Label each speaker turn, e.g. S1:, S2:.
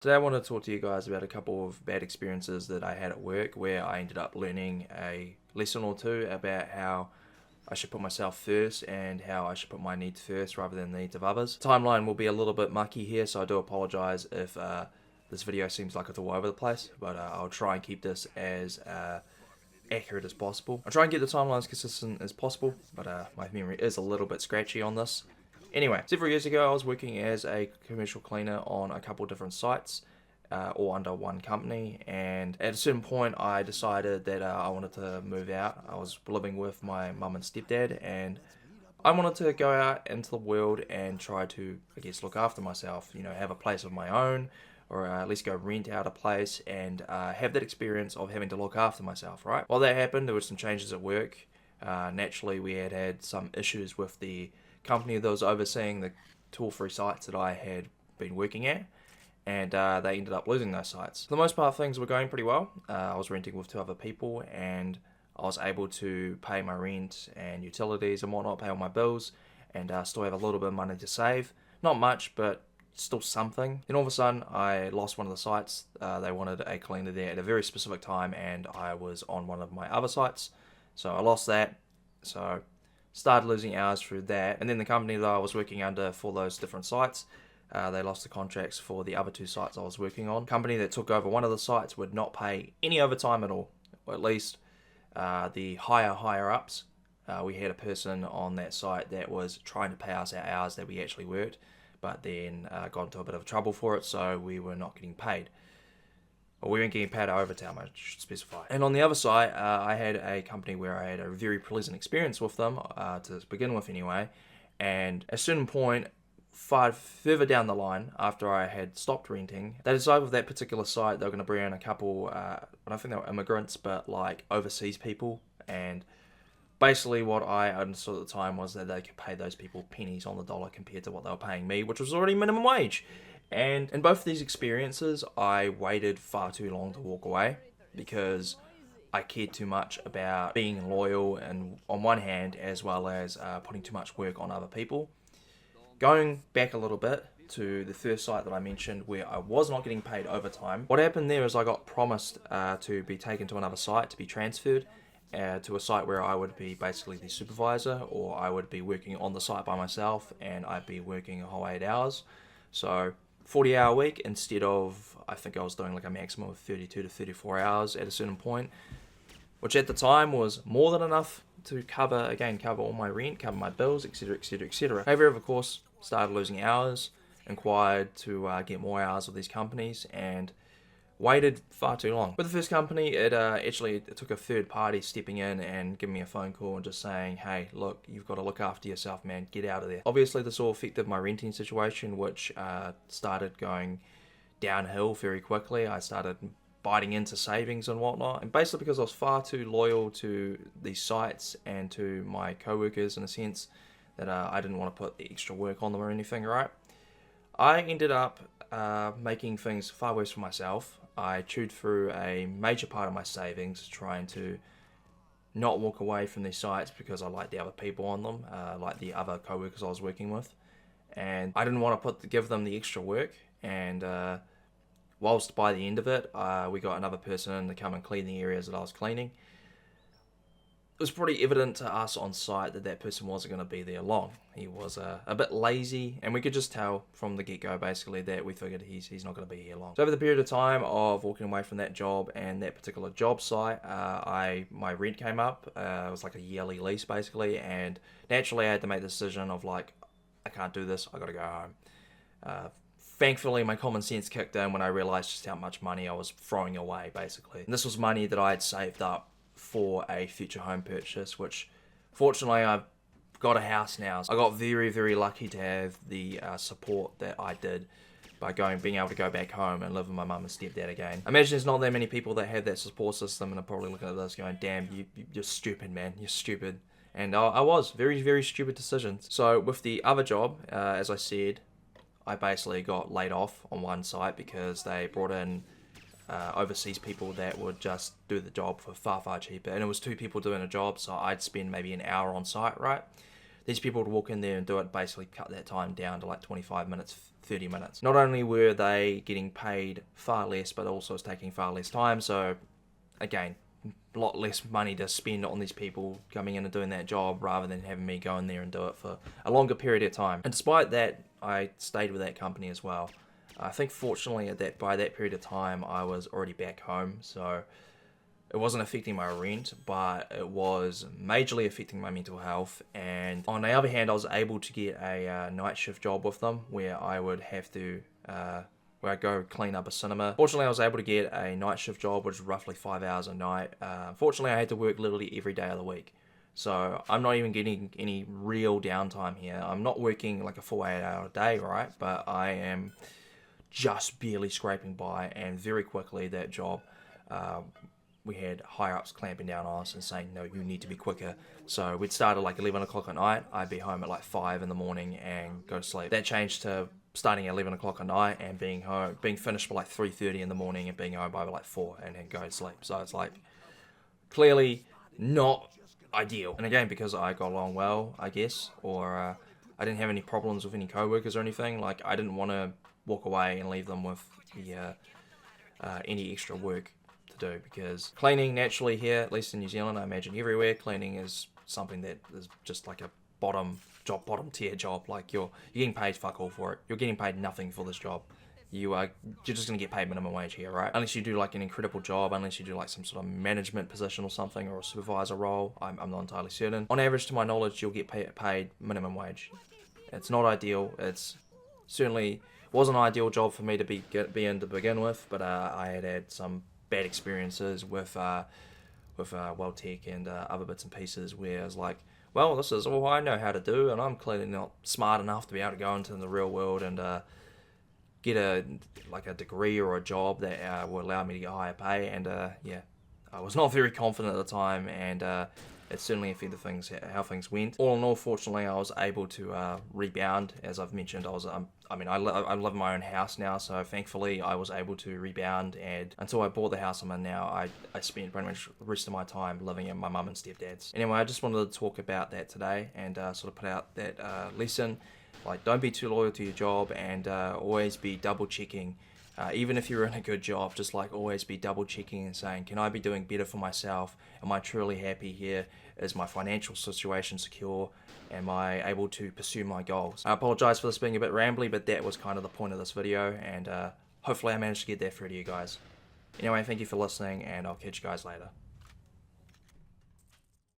S1: Today I want to talk to you guys about a couple of bad experiences that I had at work where I ended up learning a lesson or two about how I should put myself first and how I should put my needs first rather than the needs of others. Timeline will be a little bit mucky here, so I do apologize if this video seems like it's all over the place, but I'll try and keep this as accurate as possible. I'll try and get the timelines consistent as possible, but my memory is a little bit scratchy on this. Anyway, several years ago I was working as a commercial cleaner on a couple different sites, all under one company, and at a certain point I decided that I wanted to move out. I was living with my mum and stepdad, and I wanted to go out into the world and try to, I guess, look after myself, have a place of my own, or at least go rent out a place and have that experience of having to look after myself, right? While that happened, there were some changes at work. Naturally, we had some issues with the company that was overseeing the 2 or 3 sites that I had been working at, and they ended up losing those sites. For the most part, things were going pretty well. I was renting with 2 other people, and I was able to pay my rent and utilities and whatnot, pay all my bills, and still have a little bit of money to save. Not much, but still something. Then all of a sudden, I lost one of the sites. They wanted a cleaner there at a very specific time, and I was on one of my other sites, so I lost that. So started losing hours through that, and then the company that I was working under for those different sites, they lost the contracts for the other 2 sites I was working on. Company that took over one of the sites would not pay any overtime at all, or at least the higher ups. We had a person on that site that was trying to pay us our hours that we actually worked, but then got into a bit of trouble for it, so we were not getting paid. Or we weren't getting paid overtime, I should specify. And on the other side, I had a company where I had a very pleasant experience with them, to begin with anyway, and at a certain point, far further down the line, after I had stopped renting, they decided with that particular site they were going to bring in a couple, I don't think they were immigrants, but like overseas people, and basically what I understood at the time was that they could pay those people pennies on the dollar compared to what they were paying me, which was already minimum wage. And in both of these experiences, I waited far too long to walk away because I cared too much about being loyal, and on one hand, as well as putting too much work on other people. Going back a little bit to the first site that I mentioned where I was not getting paid overtime, what happened there is I got promised to be taken to another site, to be transferred to a site where I would be basically the supervisor, or I would be working on the site by myself and I'd be working a whole 8 hours. So 40-hour week instead of, I think I was doing like a maximum of 32 to 34 hours at a certain point, which at the time was more than enough to cover all my rent, cover my bills, etc, etc, etc. However, of course, started losing hours, inquired to get more hours with these companies, and waited far too long. With the first company, it took a third party stepping in and giving me a phone call and just saying, hey, look, you've got to look after yourself, man, get out of there. Obviously, this all affected my renting situation, which started going downhill very quickly. I started biting into savings and whatnot, and basically because I was far too loyal to these sites and to my co-workers in a sense that I didn't want to put the extra work on them or anything, right? I ended up making things far worse for myself. I chewed through a major part of my savings trying to not walk away from these sites because I liked the other people on them, like the other co-workers I was working with, and I didn't want to give them the extra work. And whilst by the end of it, we got another person in to come and clean the areas that I was cleaning, it was pretty evident to us on site that that person wasn't going to be there long. He was a bit lazy, and we could just tell from the get-go basically that we figured he's not going to be here long. So over the period of time of walking away from that job and that particular job site, my rent came up. It was like a yearly lease basically, and naturally I had to make the decision of like, I can't do this, I got to go home. Thankfully, my common sense kicked in when I realized just how much money I was throwing away basically. And this was money that I had saved up for a future home purchase, which fortunately I've got a house now. So I got very, very lucky to have the support that I did by being able to go back home and live with my mum and stepdad again. I imagine there's not that many people that have that support system and are probably looking at this going, damn, you're stupid, man, you're stupid. And I was. Very, very stupid decisions. So with the other job, as I said, I basically got laid off on one site because they brought in overseas people that would just do the job for far, far cheaper. And it was 2 people doing a job, so I'd spend maybe an hour on site, right? these people would walk in there and do it, basically cut that time down to like 25 minutes, 30 minutes. Not only were they getting paid far less, but also it's taking far less time. So again, a lot less money to spend on these people coming in and doing that job rather than having me go in there and do it for a longer period of time. And despite that, I stayed with that company as well. I think fortunately by that period of time I was already back home, so it wasn't affecting my rent, but it was majorly affecting my mental health. And on the other hand, I was able to get a night shift job with them where I would have to where I go clean up a cinema. Fortunately, I was able to get a night shift job, which is roughly 5 hours a night. Fortunately, I had to work literally every day of the week. So I'm not even getting any real downtime here. I'm not working like a full 8 hour day, right? But I am just barely scraping by, and very quickly that job, we had higher ups clamping down on us and saying, no, you need to be quicker. So we'd start at like 11 o'clock at night. I'd be home at like 5 in the morning and go to sleep. That changed to starting at 11 o'clock at night and being finished by like 3:30 in the morning and being home by like 4 and then go to sleep. So it's like clearly not ideal. And again, because I got along well, I guess, or I didn't have any problems with any co-workers or anything, like I didn't want to walk away and leave them with any extra work to do, because cleaning naturally here, at least in New Zealand, I imagine everywhere, cleaning is something that is just like a bottom tier job. Like you're getting paid fuck all for it. You're getting paid nothing for this job. You're just gonna get paid minimum wage here, right? Unless you do like an incredible job, unless you do like some sort of management position or something, or a supervisor role. I'm not entirely certain. On average, to my knowledge, you'll get paid minimum wage. It's not ideal. It's certainly wasn't an ideal job for me to be in to begin with, but I had some bad experiences with Welltech and other bits and pieces where I was like, well, this is all I know how to do, and I'm clearly not smart enough to be able to go into the real world and get a degree or a job that will allow me to get higher pay. And I was not very confident at the time, and it certainly affected how things went. All in all, fortunately, I was able to rebound. As I've mentioned, I live in my own house now, so thankfully I was able to rebound. And until I bought the house I'm in now, I spent pretty much the rest of my time living at my mum and stepdad's. Anyway, I just wanted to talk about that today and sort of put out that lesson. Like, don't be too loyal to your job, and always be double checking. Even if you're in a good job, just like always be double checking and saying, can I be doing better for myself? Am I truly happy here? Is my financial situation secure? Am I able to pursue my goals? I apologize for this being a bit rambly, but that was kind of the point of this video, and hopefully I managed to get that through to you guys. Anyway, thank you for listening, and I'll catch you guys later.